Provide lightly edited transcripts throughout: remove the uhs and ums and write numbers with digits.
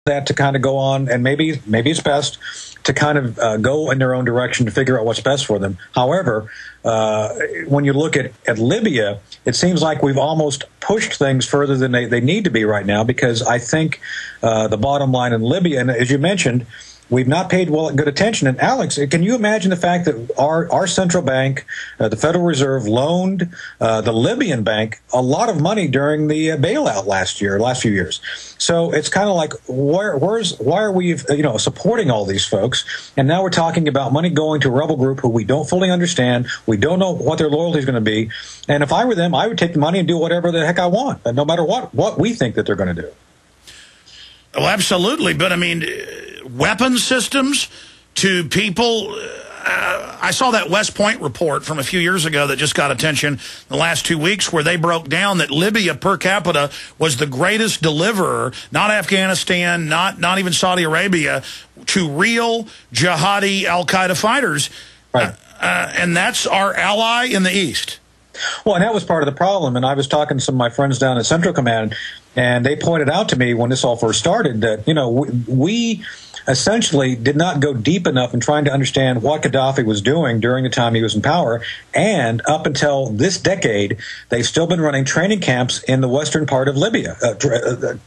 that to kind of go on, and maybe it's best to kind of go in their own direction to figure out what's best for them. However, when you look at Libya, it seems like we've almost pushed things further than they need to be right now, because I think the bottom line in Libya, and as you mentioned, we've not paid good attention. And Alex, can you imagine the fact that our central bank, the Federal Reserve, loaned the Libyan bank a lot of money during the bailout last few years? So it's kind of like, why are we supporting all these folks? And now we're talking about money going to a rebel group who we don't fully understand. We don't know what their loyalty is going to be. And if I were them, I would take the money and do whatever the heck I want, no matter what we think that they're going to do. Oh, absolutely. But I mean, weapon systems to people. I saw that West Point report from a few years ago that just got attention the last 2 weeks, where they broke down that Libya per capita was the greatest deliverer, not Afghanistan, not even Saudi Arabia, to real jihadi al-Qaeda fighters. Right. And that's our ally in the East. Well, and that was part of the problem. And I was talking to some of my friends down at Central Command, and they pointed out to me when this all first started that, we essentially did not go deep enough in trying to understand what Gaddafi was doing during the time he was in power. And up until this decade, they've still been running training camps in the western part of Libya,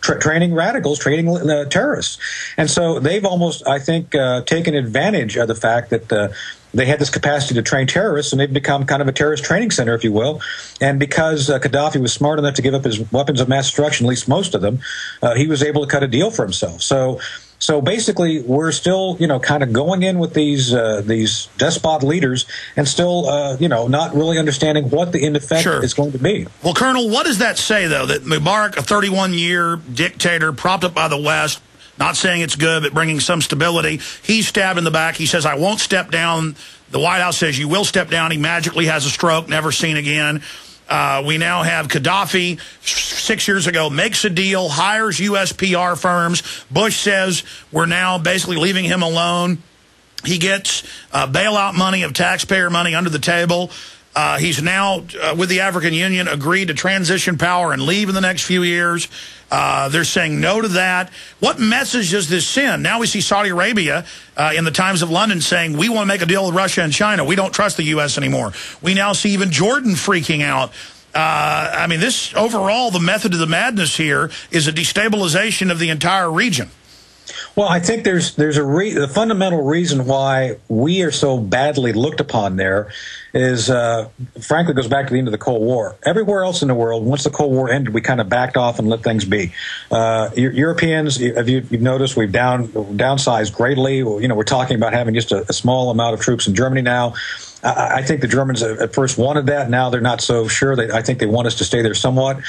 training radicals, training terrorists. And so they've almost, I think, taken advantage of the fact that they had this capacity to train terrorists, and they've become kind of a terrorist training center, if you will. And because Gaddafi was smart enough to give up his weapons of mass destruction, at least most of them, he was able to cut a deal for himself. So basically, we're still, kind of going in with these despot leaders, and still, not really understanding what the end effect is going to be. Well, Colonel, what does that say, though, that Mubarak, a 31-year dictator propped up by the West, not saying it's good, but bringing some stability, he's stabbed in the back. He says, I won't step down. The White House says, you will step down. He magically has a stroke, never seen again. We now have Gaddafi, 6 years ago, makes a deal, hires U.S. PR firms. Bush says we're now basically leaving him alone. He gets bailout money of taxpayer money under the table. He's now, with the African Union, agreed to transition power and leave in the next few years. They're saying no to that. What message does this send? Now we see Saudi Arabia in the Times of London saying, we want to make a deal with Russia and China. We don't trust the U.S. anymore. We now see even Jordan freaking out. I mean, this overall, the method of the madness here is a destabilization of the entire region. Well, I think there's the fundamental reason why we are so badly looked upon there is, frankly, goes back to the end of the Cold War. Everywhere else in the world, once the Cold War ended, we kind of backed off and let things be. Europeans, if you've noticed, we've downsized greatly. We're talking about having just a small amount of troops in Germany now. I think the Germans at first wanted that. Now they're not so sure. I think they want us to stay there somewhat.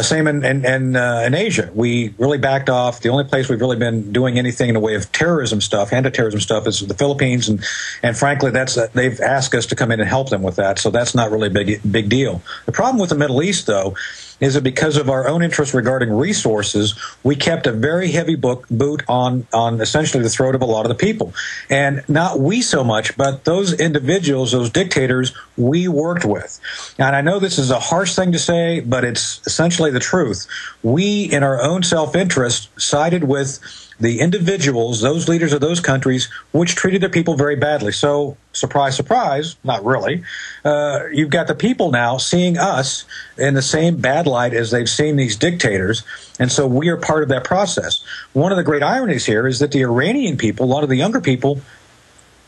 Same in Asia. We really backed off. The only place we've really been doing anything in the way of terrorism stuff, anti-terrorism stuff, is the Philippines. And frankly, they've asked us to come in and help them with that. So that's not really a big deal. The problem with the Middle East, though, is that because of our own interests regarding resources, we kept a very heavy boot on essentially the throat of a lot of the people. And not we so much, but those individuals, those dictators we worked with. And I know this is a harsh thing to say, but it's essentially the truth. We, in our own self-interest, sided with the individuals, those leaders of those countries, which treated their people very badly. So, surprise, surprise, not really. You've got the people now seeing us in the same bad light as they've seen these dictators, and so we are part of that process. One of the great ironies here is that the Iranian people, a lot of the younger people,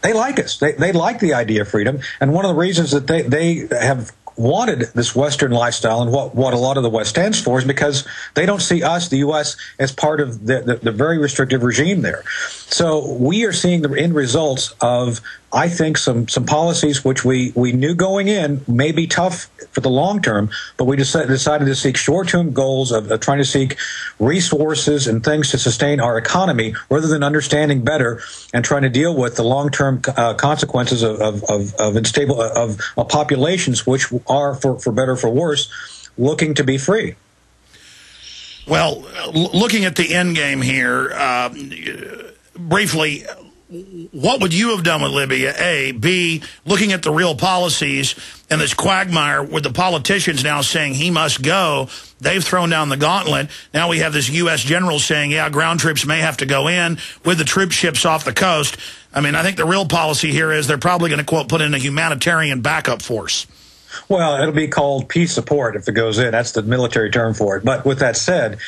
they like us. They like the idea of freedom, and one of the reasons that they have wanted this Western lifestyle and what a lot of the West stands for is because they don't see us, the U.S., as part of the very restrictive regime there. So we are seeing the end results of, I think, some policies which we knew going in may be tough for the long term, but we decided to seek short-term goals of trying to seek resources and things to sustain our economy rather than understanding better and trying to deal with the long-term consequences of populations which are, for better or for worse, looking to be free. Well, looking at the end game here, briefly, what would you have done with Libya? A. B, looking at the real policies and this quagmire with the politicians now saying he must go. They've thrown down the gauntlet. Now we have this U.S. general saying, yeah, ground troops may have to go in with the troop ships off the coast. I mean, I think the real policy here is they're probably going to, quote, put in a humanitarian backup force. Well, it'll be called peace support if it goes in. That's the military term for it. But with that said,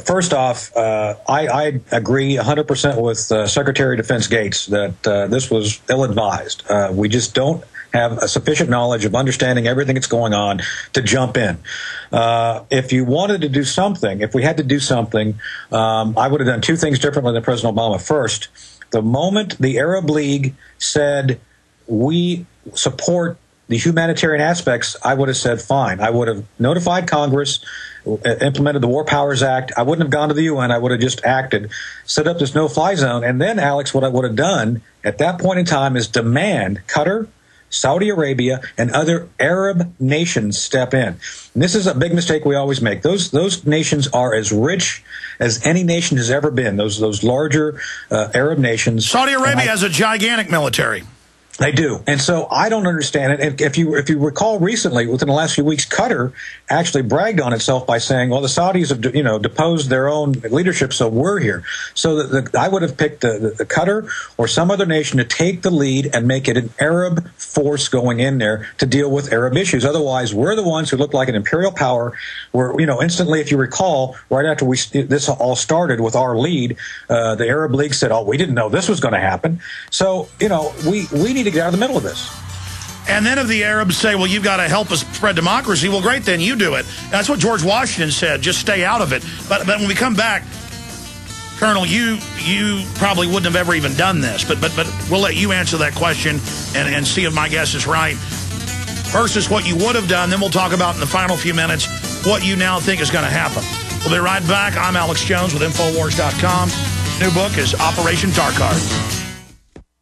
first off, I agree 100% with Secretary of Defense Gates that this was ill-advised. We just don't have a sufficient knowledge of understanding everything that's going on to jump in. If you wanted to do something, if we had to do something, I would have done two things differently than President Obama. First, the moment the Arab League said we support the humanitarian aspects, I would have said fine. I would have notified Congress, implemented the War Powers Act. I wouldn't have gone to the UN. I would have just acted, set up this no-fly zone. And then, Alex, what I would have done at that point in time is demand Qatar, Saudi Arabia, and other Arab nations step in. And this is a big mistake we always make. Those nations are as rich as any nation has ever been, those larger Arab nations. Saudi Arabia has a gigantic military. They do. And so I don't understand it. And if you recall recently, within the last few weeks, Qatar actually bragged on itself by saying, well, the Saudis have, deposed their own leadership, so we're here. So I would have picked the Qatar or some other nation to take the lead and make it an Arab force going in there to deal with Arab issues. Otherwise, we're the ones who look like an imperial power. We're, instantly, if you recall, right after this all started with our lead, the Arab League said, oh, we didn't know this was going to happen. So, we need to get out of the middle of this. And then if the Arabs say, well, you've got to help us spread democracy, well, great, then you do it. That's what George Washington said, just stay out of it. But when we come back, Colonel, you probably wouldn't have ever even done this, but we'll let you answer that question and see if my guess is right. Versus what you would have done, then we'll talk about in the final few minutes what you now think is going to happen. We'll be right back. I'm Alex Jones with Infowars.com. New book is Operation Tarkard.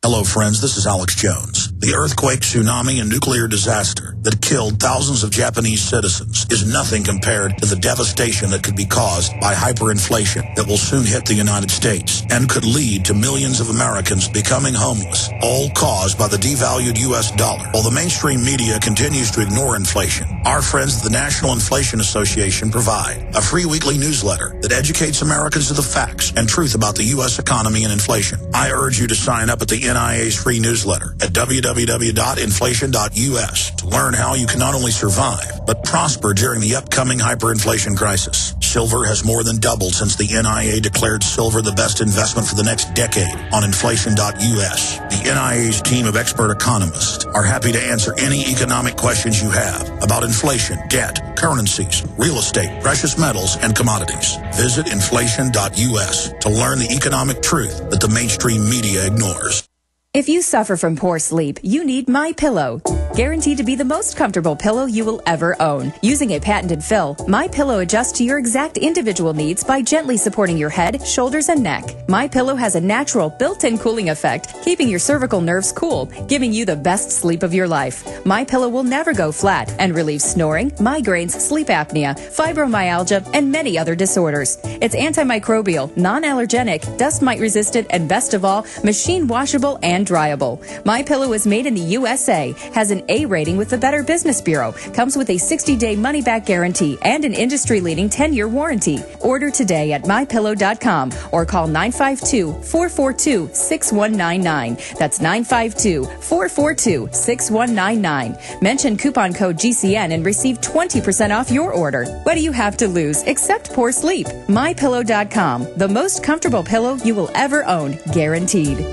Hello, friends. This is Alex Jones. The earthquake, tsunami, and nuclear disaster that killed thousands of Japanese citizens is nothing compared to the devastation that could be caused by hyperinflation that will soon hit the United States and could lead to millions of Americans becoming homeless, all caused by the devalued U.S. dollar. While the mainstream media continues to ignore inflation, our friends at the National Inflation Association provide a free weekly newsletter that educates Americans to the facts and truth about the U.S. economy and inflation. I urge you to sign up at the NIA's free newsletter at www.inflation.us to learn how you can not only survive, but prosper during the upcoming hyperinflation crisis. Silver has more than doubled since the NIA declared silver the best investment for the next decade on inflation.us. The NIA's team of expert economists are happy to answer any economic questions you have about inflation, debt, currencies, real estate, precious metals, and commodities. Visit inflation.us to learn the economic truth that the mainstream media ignores. If you suffer from poor sleep, you need MyPillow. Guaranteed to be the most comfortable pillow you will ever own. Using a patented fill, MyPillow adjusts to your exact individual needs by gently supporting your head, shoulders, and neck. MyPillow has a natural built-in cooling effect, keeping your cervical nerves cool, giving you the best sleep of your life. MyPillow will never go flat and relieves snoring, migraines, sleep apnea, fibromyalgia, and many other disorders. It's antimicrobial, non-allergenic, dust mite resistant, and best of all, machine washable and dryable. MyPillow is made in the USA, has an A rating with the Better Business Bureau, comes with a 60-day money-back guarantee and an industry-leading 10-year warranty. Order today at MyPillow.com or call 952-442-6199. That's 952-442-6199. Mention coupon code GCN and receive 20% off your order. What do you have to lose except poor sleep? MyPillow.com, the most comfortable pillow you will ever own, guaranteed.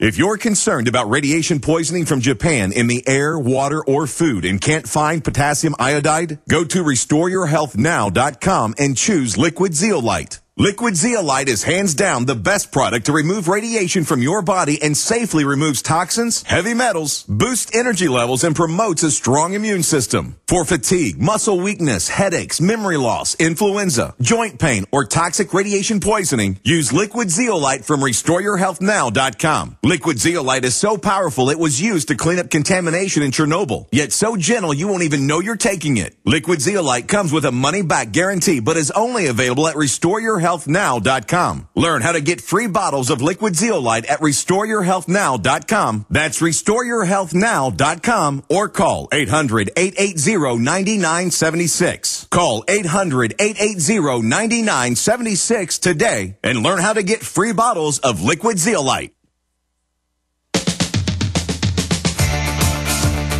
If you're concerned about radiation poisoning from Japan in the air, water, or food and can't find potassium iodide, go to RestoreYourHealthNow.com and choose Liquid Zeolite. Liquid Zeolite is hands down the best product to remove radiation from your body and safely removes toxins, heavy metals, boosts energy levels, and promotes a strong immune system. For fatigue, muscle weakness, headaches, memory loss, influenza, joint pain, or toxic radiation poisoning, use Liquid Zeolite from RestoreYourHealthNow.com. Liquid Zeolite is so powerful it was used to clean up contamination in Chernobyl, yet so gentle you won't even know you're taking it. Liquid Zeolite comes with a money-back guarantee but is only available at RestoreYourHealthNow.com RestoreYourHealthNow.com. Learn how to get free bottles of liquid zeolite at RestoreYourHealthNow.com. That's RestoreYourHealthNow.com, or call 800-880-9976. Call 800-880-9976 today and learn how to get free bottles of liquid zeolite.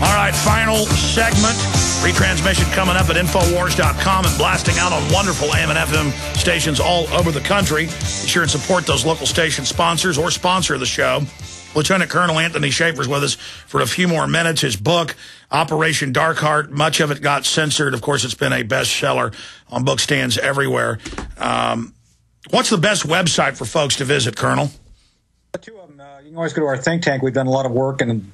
All right, final segment. Retransmission coming up at Infowars.com and blasting out on wonderful AM and FM stations all over the country. Be sure and support those local station sponsors or sponsor the show. Lieutenant Colonel Anthony Shaffer is with us for a few more minutes. His book, Operation Dark Heart, much of it got censored. Of course, it's been a bestseller on book stands everywhere. What's the best website for folks to visit, Colonel? Two of them. You can always go to our think tank. We've done a lot of work, and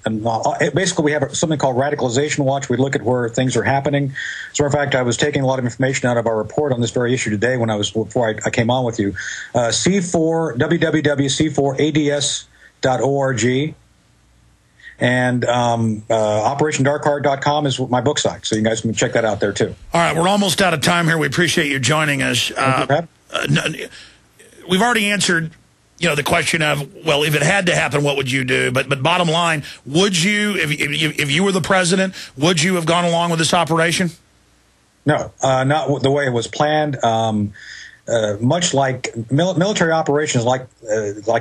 basically we have something called Radicalization Watch. We look at where things are happening. So, in fact, I was taking a lot of information out of our report on this very issue today before I came on with you. www.c4ads.org. And OperationDarkHeart.com is my book site, so you guys can check that out there, too. All right, we're almost out of time here. We appreciate you joining us. We've already answered the question of, well, if it had to happen, what would you do? But bottom line, would you, if you were the president, would you have gone along with this operation? No, not the way it was planned. Much like military operations, like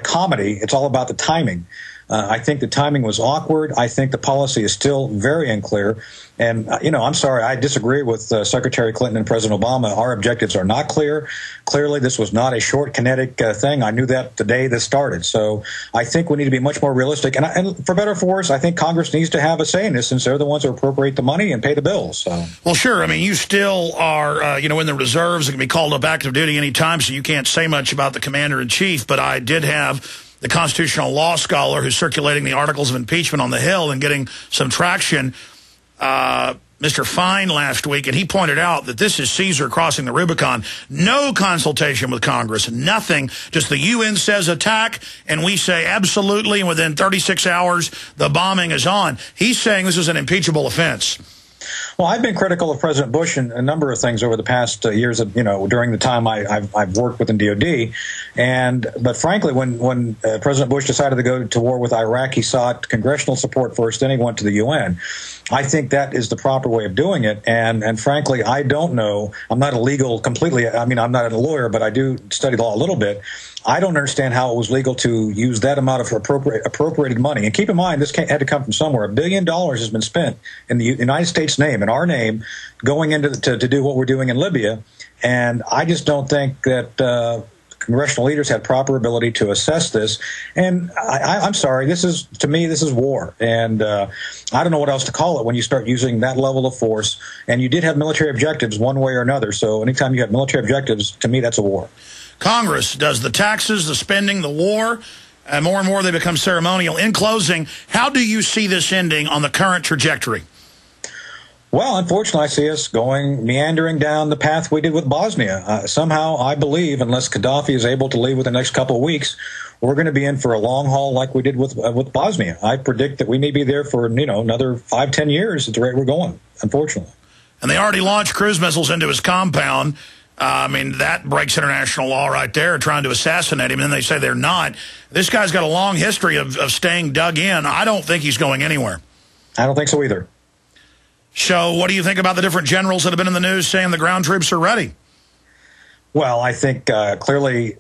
comedy, it's all about the timing. I think the timing was awkward. I think the policy is still very unclear. And, I'm sorry, I disagree with Secretary Clinton and President Obama. Our objectives are not clear. Clearly, this was not a short, kinetic thing. I knew that the day this started. So I think we need to be much more realistic. And for better or for worse, I think Congress needs to have a say in this, since they're the ones who appropriate the money and pay the bills. So. Well, sure. I mean, you still are, in the reserves and can be called up active duty any time, so you can't say much about the commander-in-chief. But I did have the constitutional law scholar who's circulating the articles of impeachment on the Hill and getting some traction, Mr. Fine, last week, and he pointed out that this is Caesar crossing the Rubicon. No consultation with Congress, nothing. Just the UN says attack, and we say absolutely, and within 36 hours, the bombing is on. He's saying this is an impeachable offense. Well, I've been critical of President Bush in a number of things over the past years, during the time I've worked within DOD. But frankly, when President Bush decided to go to war with Iraq, he sought congressional support first, then he went to the UN. I think that is the proper way of doing it. And frankly, I don't know. I'm not a legal completely. I mean, I'm not a lawyer, but I do study law a little bit. I don't understand how it was legal to use that amount of appropriated money. And keep in mind, this had to come from somewhere. $1 billion has been spent in the United States name, in our name, going into to do what we're doing in Libya. And I just don't think that congressional leaders had proper ability to assess this. And I'm sorry, to me, this is war. And I don't know what else to call it when you start using that level of force. And you did have military objectives one way or another. So anytime you have military objectives, to me, that's a war. Congress does the taxes, the spending, the war, and more they become ceremonial. In closing, how do you see this ending on the current trajectory? Well, unfortunately, I see us meandering down the path we did with Bosnia. Somehow, I believe, unless Gaddafi is able to leave within the next couple of weeks, we're going to be in for a long haul like we did with Bosnia. I predict that we may be there for another 5-10 years at the rate we're going, unfortunately. And they already launched cruise missiles into his compound. I mean, that breaks international law right there, trying to assassinate him, and then they say they're not. This guy's got a long history of staying dug in. I don't think he's going anywhere. I don't think so either. So what do you think about the different generals that have been in the news saying the ground troops are ready? Well, I think clearly,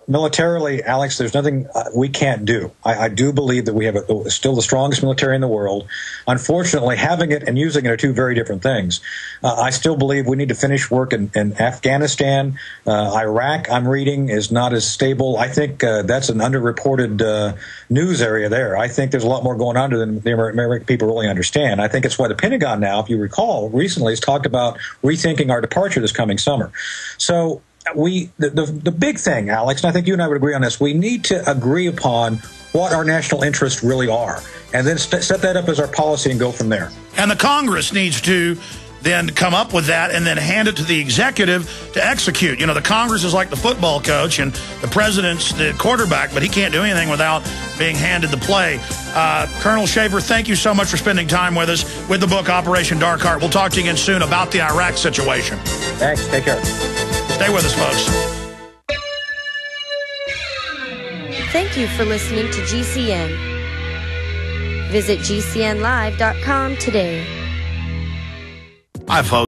militarily, Alex, there's nothing we can't do. I do believe that we have still the strongest military in the world. Unfortunately, having it and using it are two very different things. I still believe we need to finish work in Afghanistan. Iraq, I'm reading, is not as stable. I think that's an underreported news area there. I think there's a lot more going on than the American people really understand. I think it's why the Pentagon now, if you recall, recently has talked about rethinking our departure this coming summer. So the big thing, Alex, and I think you and I would agree on this, we need to agree upon what our national interests really are, and then set that up as our policy and go from there. And the Congress needs to then come up with that and then hand it to the executive to execute. The Congress is like the football coach and the president's the quarterback, but he can't do anything without being handed the play. Colonel Shaffer, thank you so much for spending time with us with the book Operation Dark Heart. We'll talk to you again soon about the Iraq situation. Thanks. Take care. Stay with us, folks. Thank you for listening to GCN. Visit GCNlive.com today. Hi, folks.